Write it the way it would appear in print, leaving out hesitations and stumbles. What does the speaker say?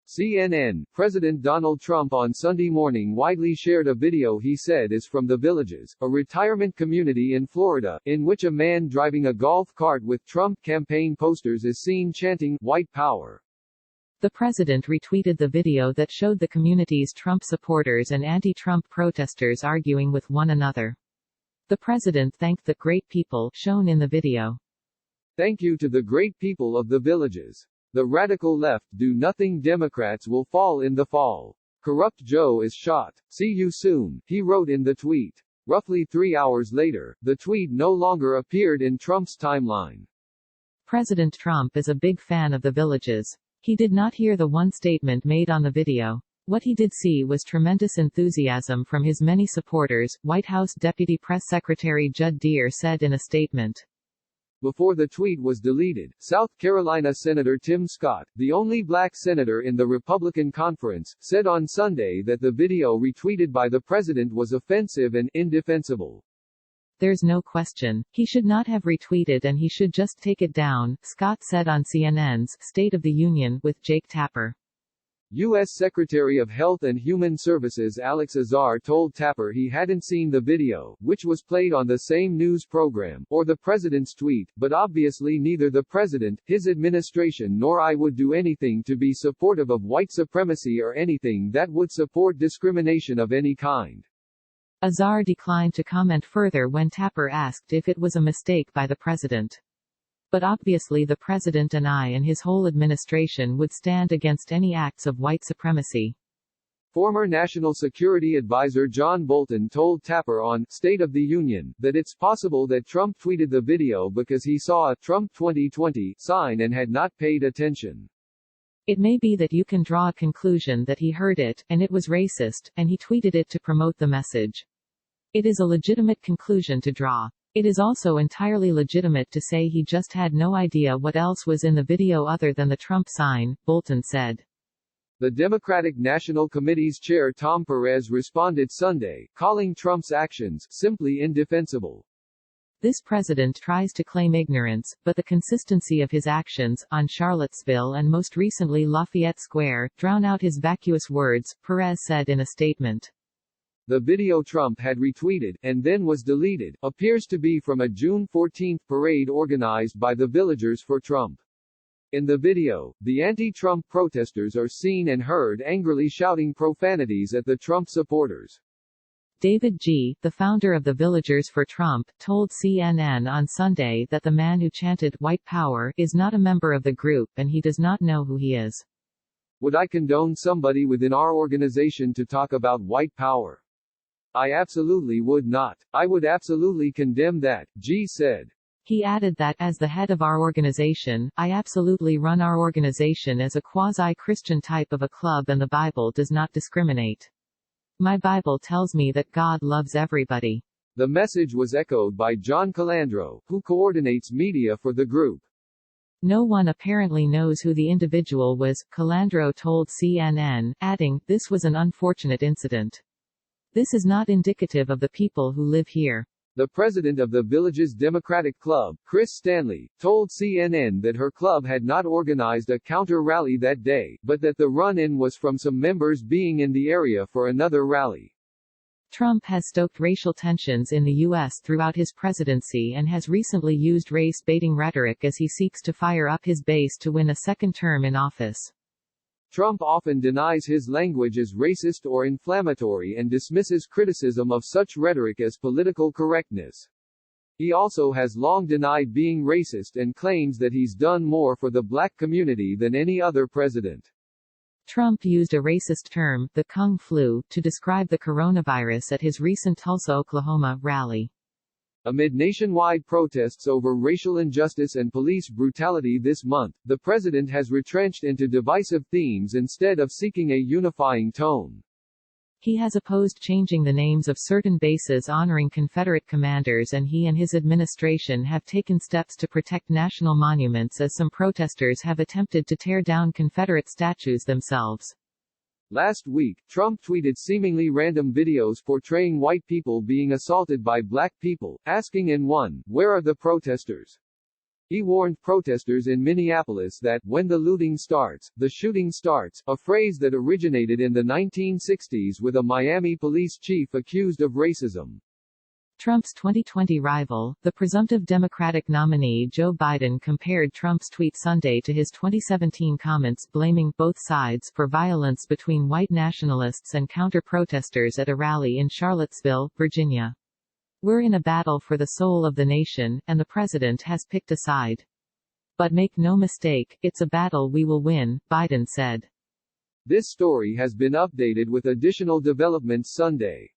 CNN, President Donald Trump on Sunday morning widely shared a video he said is from The Villages, a retirement community in Florida, in which a man driving a golf cart with Trump campaign posters is seen chanting, "White Power." The president retweeted the video that showed the community's Trump supporters and anti-Trump protesters arguing with one another. The president thanked the great people shown in the video. "Thank you to the great people of The Villages. The radical left do-nothing Democrats will fall in the fall. Corrupt Joe is shot. See you soon," he wrote in the tweet. Roughly 3 hours later, the tweet no longer appeared in Trump's timeline. President Trump is a big fan of The Villages. He did not hear the one statement made on the video. What he did see was tremendous enthusiasm from his many supporters, White House Deputy Press Secretary Judd Deere said in a statement. Before the tweet was deleted, South Carolina Senator Tim Scott, the only black senator in the Republican conference, said on Sunday that the video retweeted by the president was offensive and indefensible. "There's no question. He should not have retweeted and he should just take it down," Scott said on CNN's State of the Union with Jake Tapper. U.S. Secretary of Health and Human Services Alex Azar told Tapper he hadn't seen the video, which was played on the same news program, or the president's tweet, but obviously neither the president, his administration nor I would do anything to be supportive of white supremacy or anything that would support discrimination of any kind. Azar declined to comment further when Tapper asked if it was a mistake by the president. But obviously the president and I and his whole administration would stand against any acts of white supremacy. Former National Security Advisor John Bolton told Tapper on State of the Union that it's possible that Trump tweeted the video because he saw a Trump 2020 sign and had not paid attention. It may be that you can draw a conclusion that he heard it, and it was racist, and he tweeted it to promote the message. It is a legitimate conclusion to draw. It is also entirely legitimate to say he just had no idea what else was in the video other than the Trump sign, Bolton said. The Democratic National Committee's chair Tom Perez responded Sunday, calling Trump's actions simply indefensible. This president tries to claim ignorance, but the consistency of his actions, on Charlottesville and most recently Lafayette Square, drown out his vacuous words, Perez said in a statement. The video Trump had retweeted, and then was deleted, appears to be from a June 14 parade organized by the Villagers for Trump. In the video, the anti-Trump protesters are seen and heard angrily shouting profanities at the Trump supporters. David G., the founder of the Villagers for Trump, told CNN on Sunday that the man who chanted "White Power" is not a member of the group and he does not know who he is. Would I condone somebody within our organization to talk about white power? I absolutely would not. I would absolutely condemn that, G said. He added that, as the head of our organization, I absolutely run our organization as a quasi-Christian type of a club and the Bible does not discriminate. My Bible tells me that God loves everybody. The message was echoed by John Calandro, who coordinates media for the group. No one apparently knows who the individual was, Calandro told CNN, adding, "This was an unfortunate incident. This is not indicative of the people who live here." The president of the Villages Democratic Club, Chris Stanley, told CNN that her club had not organized a counter-rally that day, but that the run-in was from some members being in the area for another rally. Trump has stoked racial tensions in the U.S. throughout his presidency and has recently used race-baiting rhetoric as he seeks to fire up his base to win a second term in office. Trump often denies his language as racist or inflammatory and dismisses criticism of such rhetoric as political correctness. He also has long denied being racist and claims that he's done more for the black community than any other president. Trump used a racist term, the Kung flu, to describe the coronavirus at his recent Tulsa, Oklahoma, rally. Amid nationwide protests over racial injustice and police brutality this month, the president has retrenched into divisive themes instead of seeking a unifying tone. He has opposed changing the names of certain bases honoring Confederate commanders, and he and his administration have taken steps to protect national monuments as some protesters have attempted to tear down Confederate statues themselves. Last week, Trump tweeted seemingly random videos portraying white people being assaulted by black people, asking in one, "Where are the protesters?" He warned protesters in Minneapolis that, when the looting starts, the shooting starts, a phrase that originated in the 1960s with a Miami police chief accused of racism. Trump's 2020 rival, the presumptive Democratic nominee Joe Biden, compared Trump's tweet Sunday to his 2017 comments blaming both sides for violence between white nationalists and counter-protesters at a rally in Charlottesville, Virginia. "We're in a battle for the soul of the nation, and the president has picked a side. But make no mistake, it's a battle we will win," Biden said. This story has been updated with additional developments Sunday.